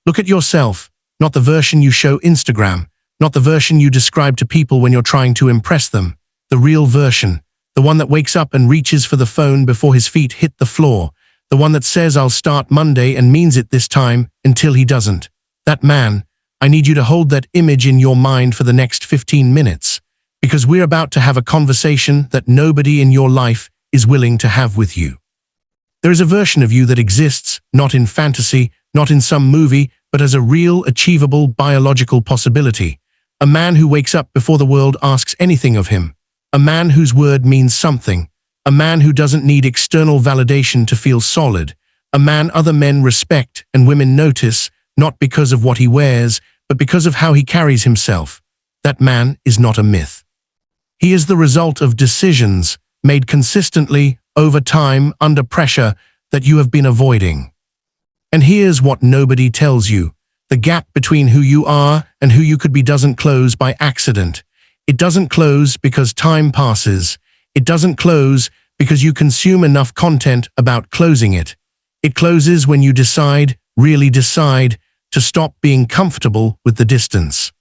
Look at yourself, not the version you show Instagram, not the version you describe to people when you're trying to impress them. The real version, the one that wakes up and reaches for the phone before his feet hit the floor, the one that says I'll start Monday and means it this time until he doesn't. That man, I need you to hold that image in your mind for the next 15 minutes, because we're about to have a conversation that nobody in your life is willing to have with you. There is a version of you that exists, not in fantasy, not in some movie, but as a real, achievable, biological possibility. A man who wakes up before the world asks anything of him. A man whose word means something. A man who doesn't need external validation to feel solid. A man other men respect and women notice, not because of what he wears, but because of how he carries himself. That man is not a myth. He is the result of decisions made consistently, over time, under pressure, that you have been avoiding. And here's what nobody tells you. The gap between who you are and who you could be doesn't close by accident. It doesn't close because time passes. It doesn't close because you consume enough content about closing it. It closes when you decide, really decide, to stop being comfortable with the distance.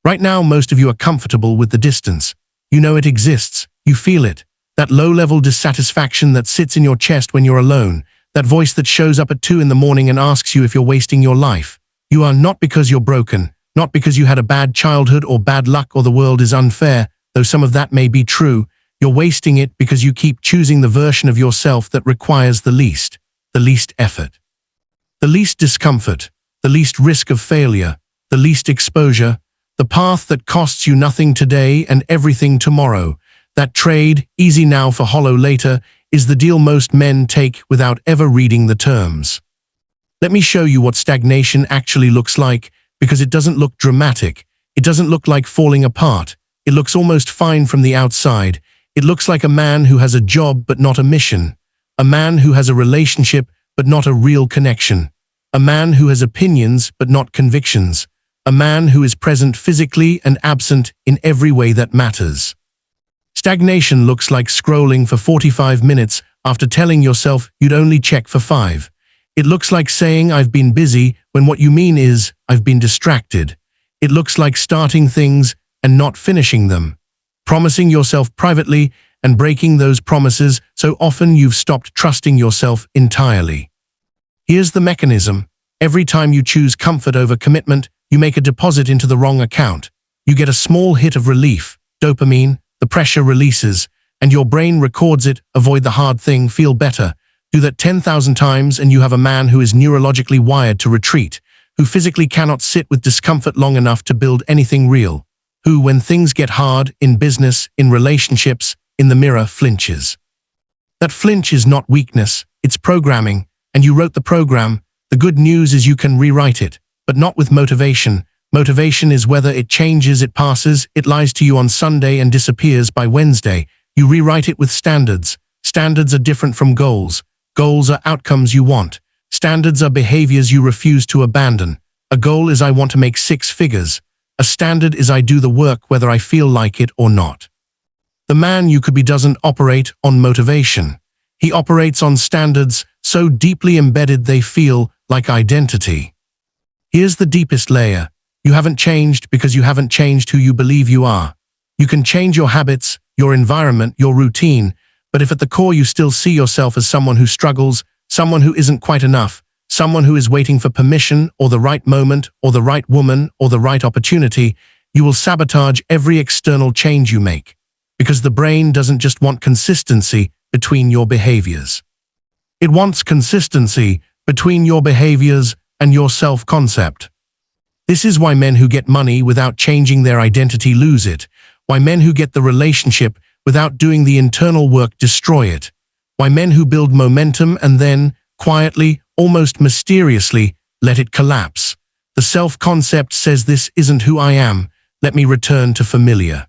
Right now, most of you are comfortable with the distance. You know it exists. You feel it. That low-level dissatisfaction that sits in your chest when you're alone. That voice that shows up at 2 in the morning and asks you if you're wasting your life. You are not because you're broken, not because you had a bad childhood or bad luck or the world is unfair, though some of that may be true. You're wasting it because you keep choosing the version of yourself that requires the least effort, the least discomfort, the least risk of failure, the least exposure, the path that costs you nothing today and everything tomorrow. That trade, easy now for hollow later, is the deal most men take without ever reading the terms. Let me show you what stagnation actually looks like, because it doesn't look dramatic. It doesn't look like falling apart. It looks almost fine from the outside. It looks like a man who has a job but not a mission. A man who has a relationship but not a real connection. A man who has opinions but not convictions. A man who is present physically and absent in every way that matters. Stagnation looks like scrolling for 45 minutes after telling yourself you'd only check for 5. It looks like saying I've been busy when what you mean is I've been distracted. It looks like starting things and not finishing them. Promising yourself privately and breaking those promises so often you've stopped trusting yourself entirely. Here's the mechanism. Every time you choose comfort over commitment, you make a deposit into the wrong account. You get a small hit of relief, dopamine, the pressure releases, and your brain records it. Avoid the hard thing, feel better. Do that 10,000 times and you have a man who is neurologically wired to retreat, who physically cannot sit with discomfort long enough to build anything real, who, when things get hard, in business, in relationships, in the mirror, flinches. That flinch is not weakness, it's programming, and you wrote the program. The good news is you can rewrite it, but not with motivation. Motivation is whether it changes, it passes, it lies to you on Sunday and disappears by Wednesday. You rewrite it with standards. Standards are different from goals. Goals are outcomes you want. Standards are behaviors you refuse to abandon. A goal is I want to make 6 figures. A standard is I do the work whether I feel like it or not. The man you could be doesn't operate on motivation. He operates on standards so deeply embedded they feel like identity. Here's the deepest layer. You haven't changed because you haven't changed who you believe you are. You can change your habits, your environment, your routine, but if at the core you still see yourself as someone who struggles, someone who isn't quite enough, someone who is waiting for permission or the right moment or the right woman or the right opportunity, you will sabotage every external change you make. Because the brain doesn't just want consistency between your behaviors. It wants consistency between your behaviors and your self-concept. This is why men who get money without changing their identity lose it. Why men who get the relationship without doing the internal work destroy it. Why men who build momentum and then, quietly, almost mysteriously, let it collapse. The self-concept says this isn't who I am, let me return to familiar.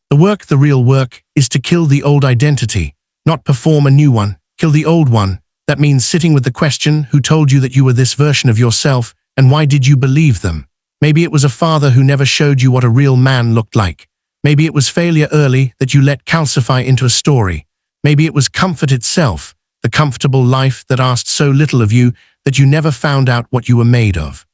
The work, the real work, is to kill the old identity, not perform a new one, kill the old one. That means sitting with the question, who told you that you were this version of yourself, and why did you believe them? Maybe it was a father who never showed you what a real man looked like. Maybe it was failure early that you let calcify into a story. Maybe it was comfort itself, the comfortable life that asked so little of you that you never found out what you were made of.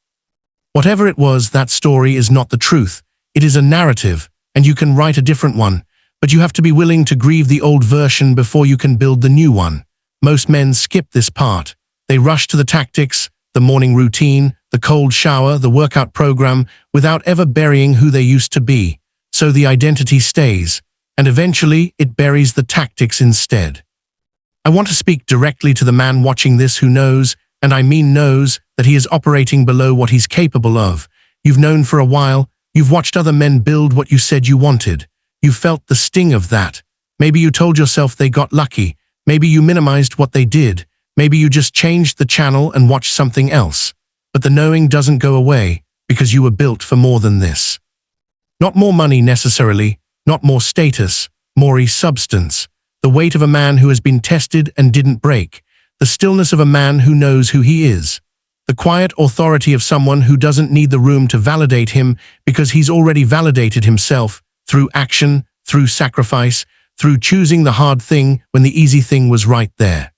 Whatever it was, that story is not the truth. It is a narrative, and you can write a different one, but you have to be willing to grieve the old version before you can build the new one. Most men skip this part. They rush to the tactics, the morning routine, the cold shower, the workout program, without ever burying who they used to be. So the identity stays, and eventually it buries the tactics instead. I want to speak directly to the man watching this who knows, and I mean knows, that he is operating below what he's capable of. You've known for a while, you've watched other men build what you said you wanted. You felt the sting of that. Maybe you told yourself they got lucky. Maybe you minimized what they did. Maybe you just changed the channel and watched something else. But the knowing doesn't go away, because you were built for more than this. Not more money necessarily, not more status, more substance. The weight of a man who has been tested and didn't break. The stillness of a man who knows who he is. The quiet authority of someone who doesn't need the room to validate him because he's already validated himself through action, through sacrifice, through choosing the hard thing when the easy thing was right there.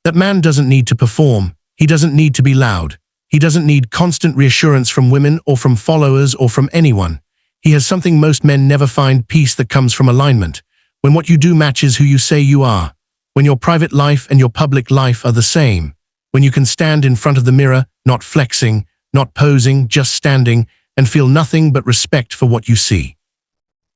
That man doesn't need to perform. He doesn't need to be loud. He doesn't need constant reassurance from women or from followers or from anyone. He has something most men never find: peace that comes from alignment. When what you do matches who you say you are. When your private life and your public life are the same. When you can stand in front of the mirror, not flexing, not posing, just standing, and feel nothing but respect for what you see.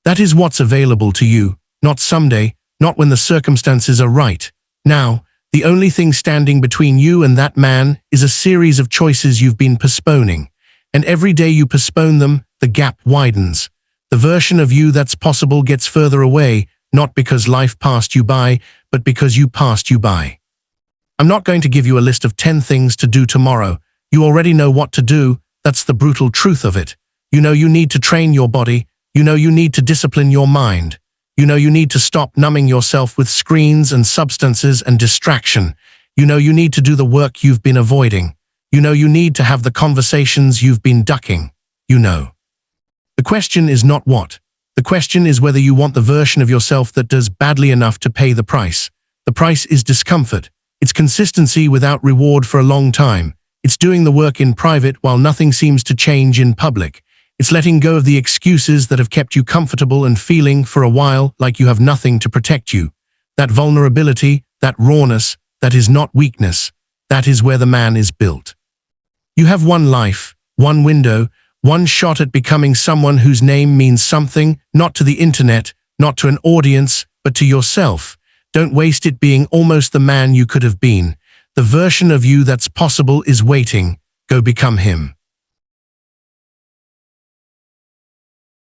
That is what's available to you, not someday, not when the circumstances are right. Now, the only thing standing between you and that man is a series of choices you've been postponing. And every day you postpone them, the gap widens. The version of you that's possible gets further away, not because life passed you by, but because you passed you by. I'm not going to give you a list of 10 things to do tomorrow. You already know what to do. That's the brutal truth of it. You know you need to train your body. You know you need to discipline your mind. You know you need to stop numbing yourself with screens and substances and distraction. You know you need to do the work you've been avoiding. You know you need to have the conversations you've been ducking. You know. The question is not what. The question is whether you want the version of yourself that does badly enough to pay the price. The price is discomfort. It's consistency without reward for a long time. It's doing the work in private while nothing seems to change in public. It's letting go of the excuses that have kept you comfortable and feeling for a while like you have nothing to protect you. That vulnerability, that rawness, that is not weakness. That is where the man is built. You have one life, one window, one shot at becoming someone whose name means something, not to the internet, not to an audience, but to yourself. Don't waste it being almost the man you could have been. The version of you that's possible is waiting. Go become him.